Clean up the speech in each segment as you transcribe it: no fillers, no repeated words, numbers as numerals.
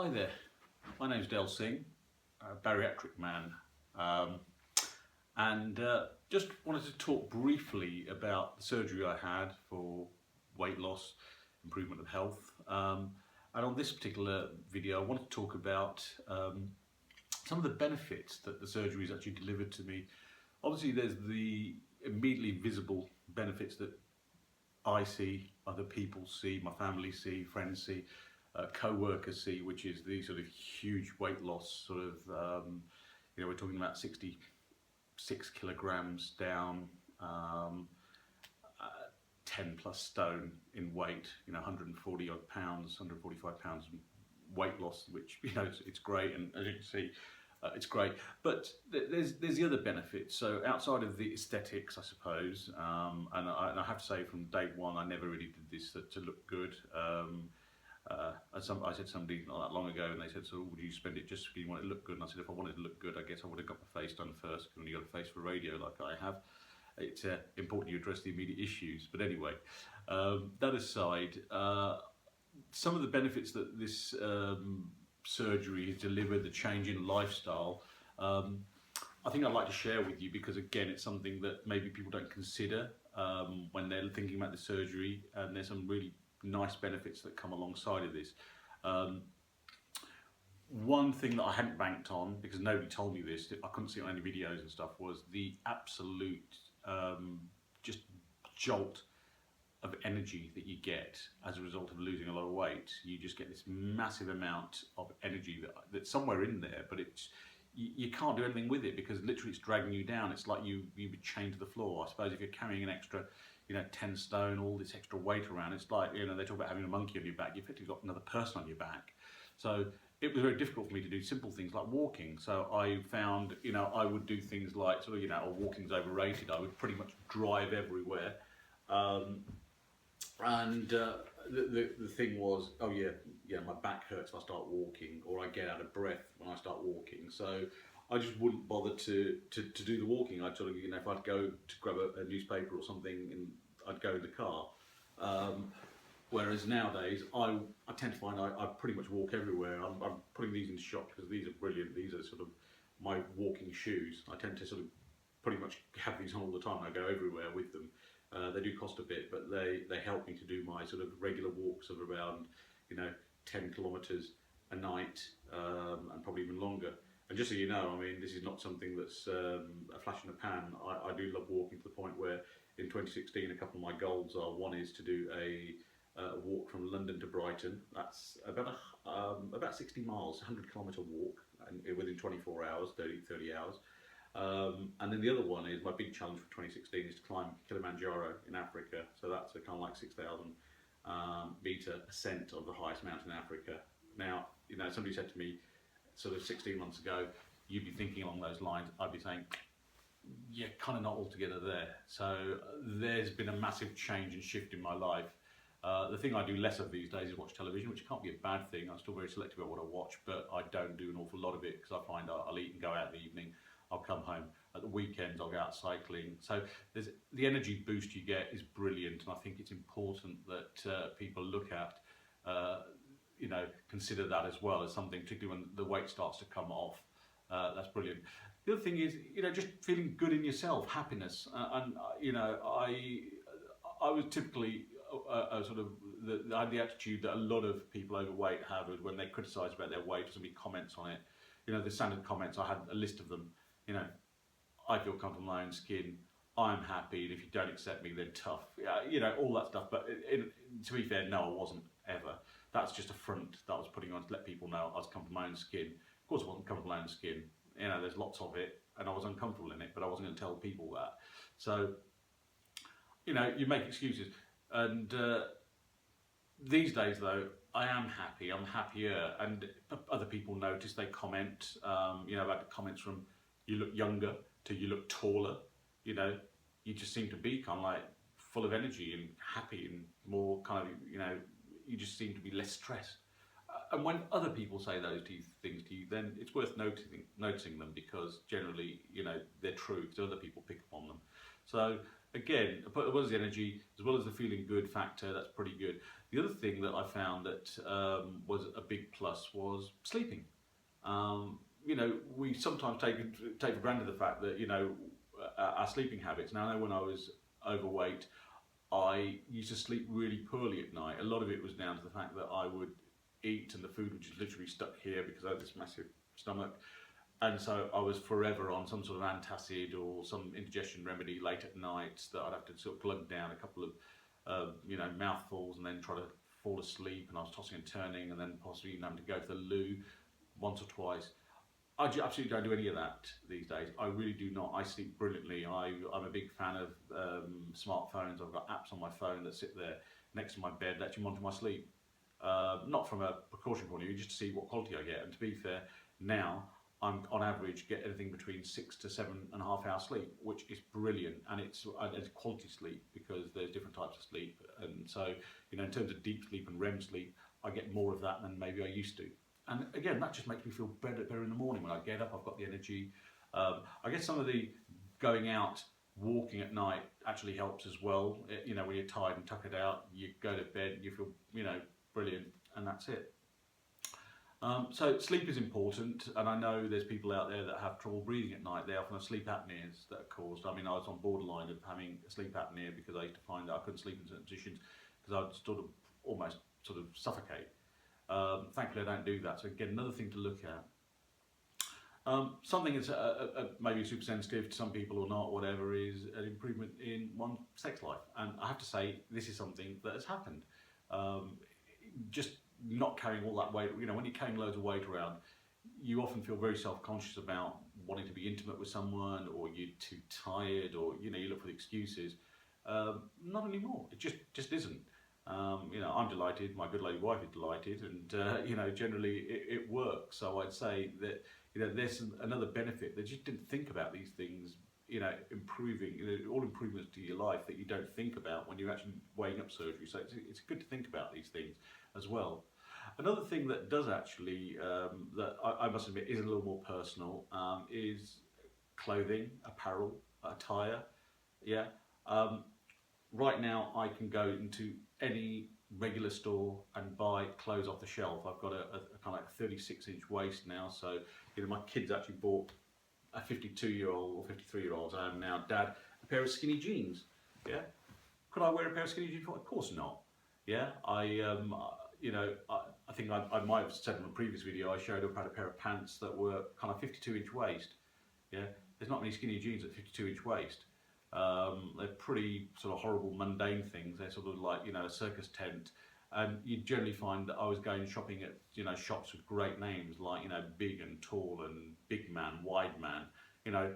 Hi there, my name's Del Singh, a bariatric man, and just wanted to talk briefly about the surgery I had for weight loss, improvement of health, and on this particular video I want to talk about some of the benefits that the surgery has actually delivered to me. Obviously there's the immediately visible benefits that I see, other people see, my family see, friends see, co-workers see, which is the sort of huge weight loss, sort of, we're talking about 66 kilograms down, 10 plus stone in weight, 140 odd pounds, 145 pounds weight loss, which, it's great, and as you can see, it's great. But there's the other benefits. So outside of the aesthetics, I suppose, and I have to say from day one, I never really did this to look good. I said to somebody not that long ago, and they said, so would you spend it just because you want it to look good? And I said, if I wanted to look good, I guess I would have got my face done first, because when you got a face for radio like I have, it's important you address the immediate issues. But anyway, that aside, some of the benefits that this surgery has delivered, the change in lifestyle, I think I'd like to share with you, because again, it's something that maybe people don't consider when they're thinking about the surgery, and there's some really nice benefits that come alongside of this. One thing that I hadn't banked on, because nobody told me this, I couldn't see it on any videos and stuff, was the absolute just jolt of energy that you get as a result of losing a lot of weight. You just get this massive amount of energy that's somewhere in there, but you can't do anything with it, because literally it's dragging you down. It's like you be chained to the floor. I suppose if you're carrying an extra 10 stone, all this extra weight around, it's like, they talk about having a monkey on your back. You've effectively got another person on your back. So it was very difficult for me to do simple things like walking. So I found, I would do things like, walking's overrated. I would pretty much drive everywhere. The thing was, my back hurts if I start walking, or I get out of breath when I start walking. So I just wouldn't bother to do the walking. I'd sort of, if I'd go to grab a newspaper or something, and I'd go in the car. Whereas nowadays, I tend to find I pretty much walk everywhere. I'm putting these in the shop because these are brilliant. These are sort of my walking shoes. I tend to sort of pretty much have these on all the time. I go everywhere with them. They do cost a bit, but they help me to do my sort of regular walks of around 10 kilometres a night, and probably even longer. And just so you know, this is not something that's a flash in the pan. I do love walking, to the point where in 2016 a couple of my goals are, one is to do a walk from London to Brighton. That's about 60 miles, 100-kilometre walk, and within 24 hours, 30 hours. And then the other one is, my big challenge for 2016 is to climb Kilimanjaro in Africa. So that's a kind of like 6,000 metre ascent of the highest mountain in Africa. Now, somebody said to me sort of 16 months ago, you'd be thinking along those lines. I'd be saying, you're kind of not altogether there. So there's been a massive change and shift in my life. The thing I do less of these days is watch television, which can't be a bad thing. I'm still very selective about what I watch, but I don't do an awful lot of it, because I find I'll eat and go out in the evening. I'll come home. At the weekends, I'll go out cycling. So the energy boost you get is brilliant, and I think it's important that people look at, consider that as well as something, particularly when the weight starts to come off. That's brilliant. The other thing is, just feeling good in yourself, happiness. I was typically I had the attitude that a lot of people overweight have, when they criticise about their weight, or somebody comments on it. The standard comments, I had a list of them. I feel comfortable in my own skin, I'm happy, and if you don't accept me, then tough. All that stuff. But to be fair, no, I wasn't ever. That's just a front that I was putting on to let people know I was comfortable in my own skin. Of course I wasn't comfortable in my own skin. There's lots of it, and I was uncomfortable in it, but I wasn't going to tell people that. So, you make excuses. And these days, though, I am happy. I'm happier, and other people notice. They comment. About the comments from "you look younger" to "you look taller." You just seem to be kind of like full of energy and happy, and more kind of you just seem to be less stressed. And when other people say those things to you, then it's worth noticing them, because generally, they're true, because other people pick up on them. So again, but as well as the energy, as well as the feeling good factor, that's pretty good. The other thing that I found that was a big plus was sleeping. You know, we sometimes take for granted the fact that, you know, our sleeping habits. Now, I know when I was overweight, I used to sleep really poorly at night. A lot of it was down to the fact that I would eat and the food was just literally stuck here because I had this massive stomach. And so I was forever on some sort of antacid or some indigestion remedy late at night that I'd have to sort of glug down a couple of, you know, mouthfuls and then try to fall asleep. And I was tossing and turning and then possibly even having to go to the loo once or twice. I absolutely don't do any of that these days. I really do not. I sleep brilliantly. I'm a big fan of smartphones. I've got apps on my phone that sit there next to my bed that actually monitor my sleep. Not from a precaution point of view, just to see what quality I get. And to be fair, now I'm on average get anything between 6 to 7.5 hours sleep, which is brilliant. And it's quality sleep because there's different types of sleep. And so, you know, in terms of deep sleep and REM sleep, I get more of that than maybe I used to. And again, that just makes me feel better in the morning. When I get up, I've got the energy. I guess some of the going out, walking at night actually helps as well. You know, when you're tired and tuck it out, you go to bed, you feel, you know, brilliant, and that's it. So sleep is important, and I know there's people out there that have trouble breathing at night. They often have sleep apneas that are caused. I mean, I was on borderline of having sleep apnea because I used to find that I couldn't sleep in certain positions because I'd sort of almost sort of suffocate. Thankfully, I don't do that. So again, another thing to look at. Something that's maybe super sensitive to some people or not, whatever, is an improvement in one's sex life. And I have to say, this is something that has happened. Just not carrying all that weight. You know, when you're carrying loads of weight around, you often feel very self-conscious about wanting to be intimate with someone, or you're too tired, or, you know, you look for the excuses. Not anymore. It just isn't. You know, I'm delighted, my good lady wife is delighted, and you know, generally it works. So I'd say that, you know, there's another benefit that you didn't think about these things, you know, improving, you know, all improvements to your life that you don't think about when you're actually weighing up surgery. So it's good to think about these things as well. Another thing that does actually, that I must admit is a little more personal, is clothing, apparel, attire. Yeah. Right now, I can go into any regular store and buy clothes off the shelf. I've got a kind of like 36-inch waist now, so, you know, my kids actually bought a 52-year-old or 53-year-old, I am now, Dad, a pair of skinny jeans. Yeah, could I wear a pair of skinny jeans? Of course not. Yeah, you know, I think I might have said in a previous video, I showed up had a pair of pants that were kind of 52-inch waist. Yeah, there's not many skinny jeans at 52-inch waist. They're pretty sort of horrible, mundane things. They're sort of like, you know, a circus tent. And you generally find that I was going shopping at, you know, shops with great names like, you know, Big and Tall and Big Man, Wide Man. You know,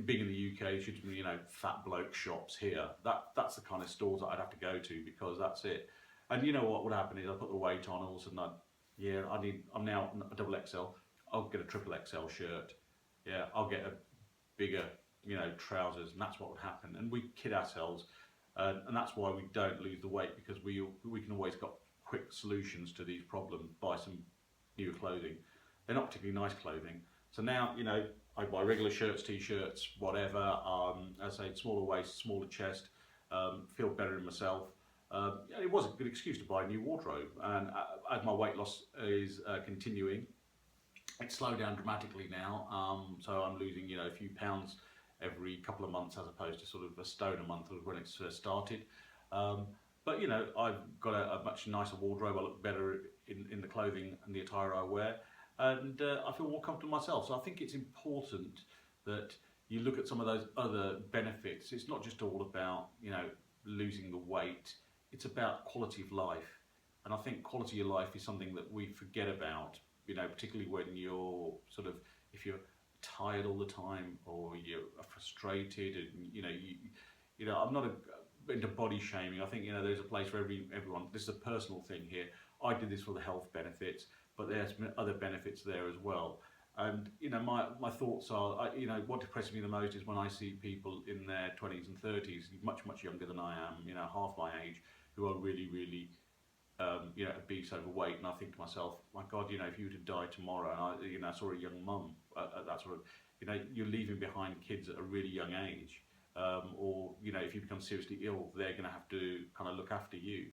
big in the UK should be, you know, fat bloke shops here. That's the kind of stores that I'd have to go to because that's it. And you know what would happen is I put the weight on, all of a sudden I'm now a double XL. I'll get a triple XL shirt. Yeah, I'll get a bigger, you know, trousers, and that's what would happen. And we kid ourselves, and that's why we don't lose the weight, because we can always got quick solutions to these problems. Buy some newer clothing. They're not particularly nice clothing. So now, you know, I buy regular shirts, t-shirts, whatever. As I say, smaller waist, smaller chest. Feel better in myself. It was a good excuse to buy a new wardrobe, and as my weight loss is continuing, it's slowed down dramatically now. So I'm losing, you know, a few pounds every couple of months as opposed to sort of a stone a month when it started. But you know, I've got a much nicer wardrobe. I look better in the clothing and the attire I wear, and I feel more comfortable myself. So I think it's important that you look at some of those other benefits. It's not just all about, you know, losing the weight. It's about quality of life, and I think quality of life is something that we forget about. You know, particularly when you're sort of, if you're tired all the time or you're frustrated, and you know, I'm not into body shaming. I think, you know, there's a place for everyone. This is a personal thing here. I did this for the health benefits, but there's other benefits there as well. And you know, my thoughts are, you know, what depresses me the most is when I see people in their 20s and 30s, much younger than I am, you know, half my age, who are really you know, obese, overweight, and I think to myself, my God, you know, if you were to die tomorrow, and I saw a young mum at that sort of, you know, you're leaving behind kids at a really young age, or if you become seriously ill, they're going to have to kind of look after you.